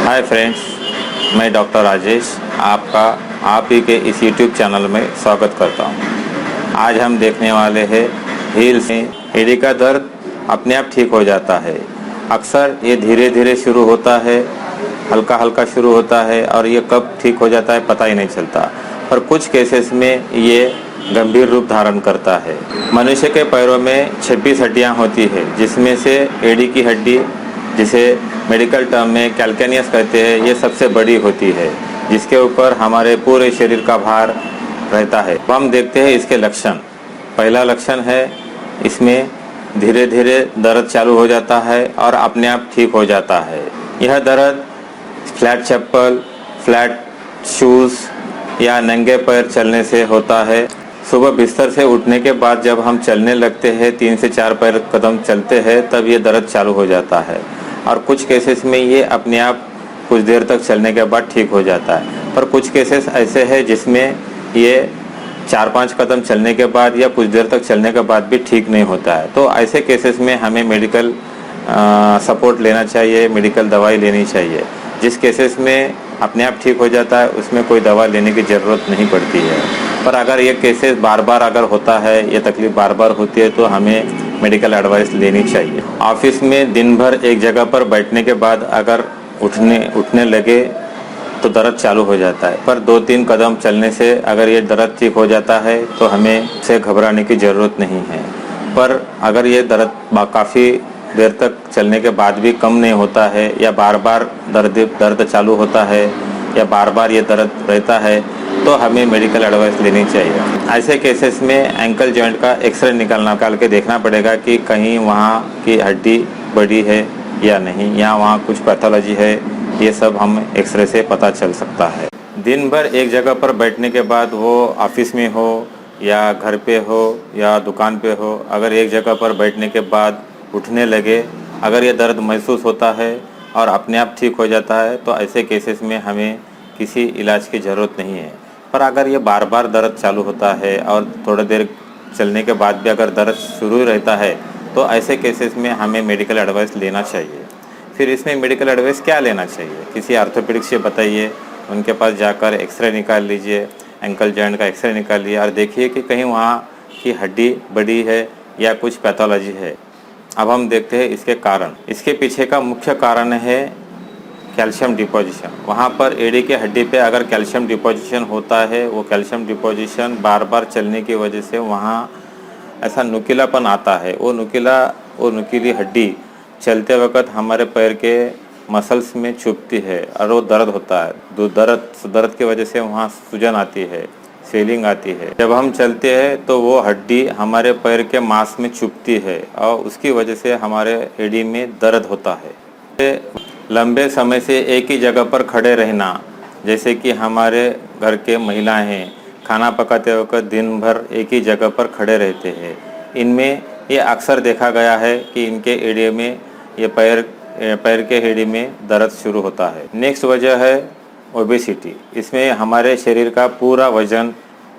Hi friends, मैं doctor Rajesh आपका आप ही के इस यूट्यूब चैनल में स्वागत करता हूं। आज हम देखने वाले हैं हील्स में एड़ी का दर्द अपने आप ठीक हो जाता है। अक्सर ये धीरे धीरे शुरू होता है, हल्का हल्का शुरू होता है और ये कब ठीक हो जाता है पता ही नहीं चलता। पर कुछ केसेस में ये गंभीर रूप धारण करता है। मनुष्य के पैरों में 26 हड्डियाँ होती है, जिसमें से एड़ी की हड्डी, जिसे मेडिकल टर्म में कैल्केनियस कहते हैं, ये सबसे बड़ी होती है, जिसके ऊपर हमारे पूरे शरीर का भार रहता है। अब हम देखते हैं इसके लक्षण। पहला लक्षण है, इसमें धीरे धीरे दर्द चालू हो जाता है और अपने आप ठीक हो जाता है। यह दर्द फ्लैट चप्पल, फ्लैट शूज़ या नंगे पैर चलने से होता है। सुबह बिस्तर से उठने के बाद जब हम चलने लगते हैं, 3 से 4 पैर कदम चलते हैं, तब ये दर्द चालू हो जाता है। और कुछ केसेस में ये अपने आप कुछ देर तक चलने के बाद ठीक हो जाता है। पर कुछ केसेस ऐसे हैं जिसमें ये 4-5 कदम चलने के बाद या कुछ देर तक चलने के बाद भी ठीक नहीं होता है। तो ऐसे केसेस में हमें मेडिकल सपोर्ट लेना चाहिए, मेडिकल दवाई लेनी चाहिए। जिस केसेस में अपने आप ठीक हो जाता है उसमें कोई दवा लेने की ज़रूरत नहीं पड़ती है। पर अगर ये केसेस बार बार अगर होता है, ये तकलीफ़ बार बार होती है, तो हमें मेडिकल एडवाइस लेनी चाहिए। ऑफिस में दिन भर एक जगह पर बैठने के बाद अगर उठने लगे तो दर्द चालू हो जाता है। पर 2-3 कदम चलने से अगर ये दर्द ठीक हो जाता है तो हमें से घबराने की ज़रूरत नहीं है। पर अगर ये दर्द काफ़ी देर तक चलने के बाद भी कम नहीं होता है, या बार बार दर्द चालू होता है, या बार बार ये दर्द रहता है, तो हमें मेडिकल एडवाइस लेनी चाहिए। ऐसे केसेस में एंकल जॉइंट का एक्सरे निकाल के देखना पड़ेगा कि कहीं वहाँ की हड्डी बड़ी है या नहीं, या वहाँ कुछ पैथोलॉजी है। ये सब हम एक्सरे से पता चल सकता है। दिन भर एक जगह पर बैठने के बाद, वो ऑफिस में हो या घर पे हो या दुकान पे हो, अगर एक जगह पर बैठने के बाद उठने लगे, अगर ये दर्द महसूस होता है और अपने आप ठीक हो जाता है, तो ऐसे केसेस में हमें किसी इलाज की ज़रूरत नहीं है। पर अगर ये बार बार दर्द चालू होता है और थोड़ी देर चलने के बाद भी अगर दर्द शुरू रहता है, तो ऐसे केसेस में हमें मेडिकल एडवाइस लेना चाहिए। फिर इसमें मेडिकल एडवाइस क्या लेना चाहिए? किसी ऑर्थोपेडिक से बताइए, उनके पास जाकर एक्सरे निकाल लीजिए, एंकल जॉइंट का एक्सरे निकालिए और देखिए कि कहीं वहाँ की हड्डी बड़ी है या कुछ पैथोलॉजी है। अब हम देखते हैं इसके कारण। इसके पीछे का मुख्य कारण है कैल्शियम डिपोजिशन। वहाँ पर एड़ी के हड्डी पे अगर कैल्शियम डिपोजिशन होता है, वो कैल्शियम डिपोजिशन बार बार चलने की वजह से वहाँ ऐसा नुकीलापन आता है। वो नुकीली हड्डी चलते वक्त हमारे पैर के मसल्स में चुभती है और वो दर्द होता है। दर्द की वजह से वहाँ सूजन आती है, स्वेलिंग आती है। जब हम चलते हैं तो वो हड्डी हमारे पैर के मांस में चुभती है और उसकी वजह से हमारे एड़ी में दर्द होता है। लंबे समय से एक ही जगह पर खड़े रहना, जैसे कि हमारे घर के महिलाएं हैं, खाना पकाते वक्त दिन भर एक ही जगह पर खड़े रहते हैं, इनमें ये अक्सर देखा गया है कि इनके एड़ी में, ये पैर के एड़ी में दर्द शुरू होता है। नेक्स्ट वजह है ओबेसिटी। इसमें हमारे शरीर का पूरा वजन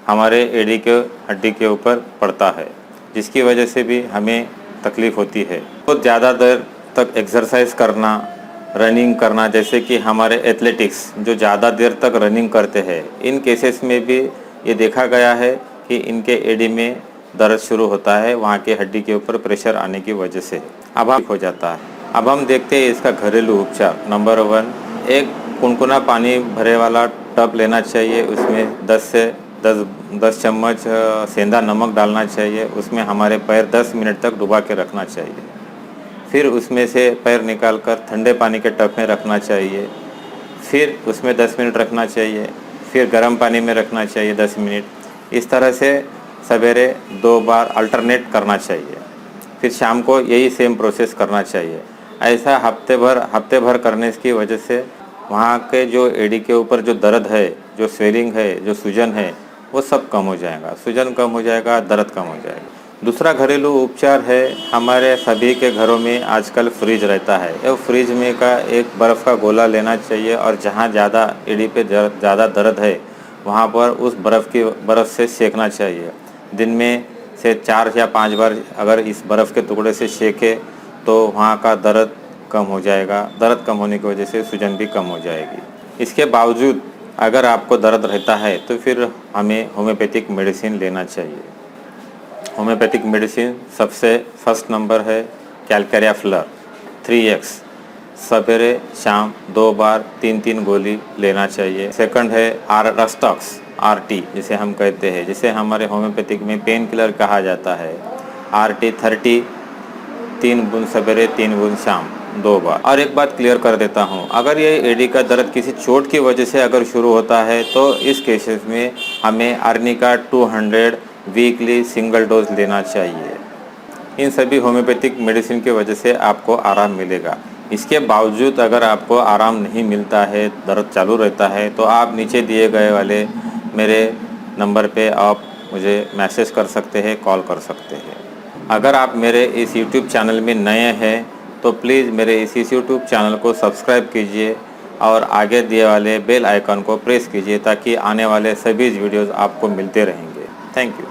हमारे एड़ी के हड्डी के ऊपर पड़ता है, जिसकी वजह से भी हमें तकलीफ़ होती है। बहुत ज़्यादा देर तक एक्सरसाइज करना, रनिंग करना, जैसे कि हमारे एथलेटिक्स जो ज़्यादा देर तक रनिंग करते हैं, इन केसेस में भी ये देखा गया है कि इनके एड़ी में दर्द शुरू होता है, वहाँ के हड्डी के ऊपर प्रेशर आने की वजह से। अब हो जाता है। अब हम देखते हैं इसका घरेलू उपचार। नंबर 1, एक कुनकुना पानी भरे वाला टब लेना चाहिए। उसमें 10 चम्मच सेंधा नमक डालना चाहिए। उसमें हमारे पैर 10 मिनट तक डुबा के रखना चाहिए। फिर उसमें से पैर निकालकर ठंडे पानी के टब में रखना चाहिए। फिर उसमें 10 मिनट रखना चाहिए। फिर गर्म पानी में रखना चाहिए 10 मिनट। इस तरह से सवेरे 2 बार अल्टरनेट करना चाहिए। फिर शाम को यही सेम प्रोसेस करना चाहिए। ऐसा हफ्ते भर करने की वजह से वहाँ के जो एड़ी के ऊपर जो दर्द है, जो स्वेलिंग है, जो सूजन है, वो सब कम हो जाएगा। सूजन कम हो जाएगा, दर्द कम हो जाएगा। दूसरा घरेलू उपचार है, हमारे सभी के घरों में आजकल फ्रिज रहता है। ये फ्रिज में का एक बर्फ़ का गोला लेना चाहिए और जहाँ ज़्यादा एड़ी पे ज़्यादा दर्द है, वहाँ पर उस बर्फ़ से सेकना चाहिए। दिन में से 4 या 5 बार अगर इस बर्फ़ के टुकड़े से सेके तो वहाँ का दर्द कम हो जाएगा। दर्द कम होने की वजह से सूजन भी कम हो जाएगी। इसके बावजूद अगर आपको दर्द रहता है तो फिर हमें होम्योपैथिक मेडिसिन लेना चाहिए। होम्योपैथिक मेडिसिन सबसे फर्स्ट नंबर है कैलकेरिया फ्लर 3x, सवेरे शाम 2 बार 3-3 गोली लेना चाहिए। सेकंड है रस्टॉक्स RT जिसे हम कहते हैं, जिसे हमारे होम्योपैथिक में पेन किलर कहा जाता है। RT 30 3 बूंद सवेरे 3 बूंद शाम 2 बार। और एक बात क्लियर कर देता हूँ, अगर ये एडी का दर्द किसी चोट की वजह से अगर शुरू होता है तो इस केसेस में हमें आर्निका 200 वीकली सिंगल डोज लेना चाहिए। इन सभी होम्योपैथिक मेडिसिन की वजह से आपको आराम मिलेगा। इसके बावजूद अगर आपको आराम नहीं मिलता है, दर्द चालू रहता है, तो आप नीचे दिए गए वाले मेरे नंबर पे आप मुझे मैसेज कर सकते हैं, कॉल कर सकते हैं। अगर आप मेरे इस YouTube चैनल में नए हैं तो प्लीज़ मेरे इस YouTube चैनल को सब्सक्राइब कीजिए और आगे दिए वाले बेल आइकन को प्रेस कीजिए ताकि आने वाले सभी वीडियोज़ आपको मिलते रहेंगे। Thank you.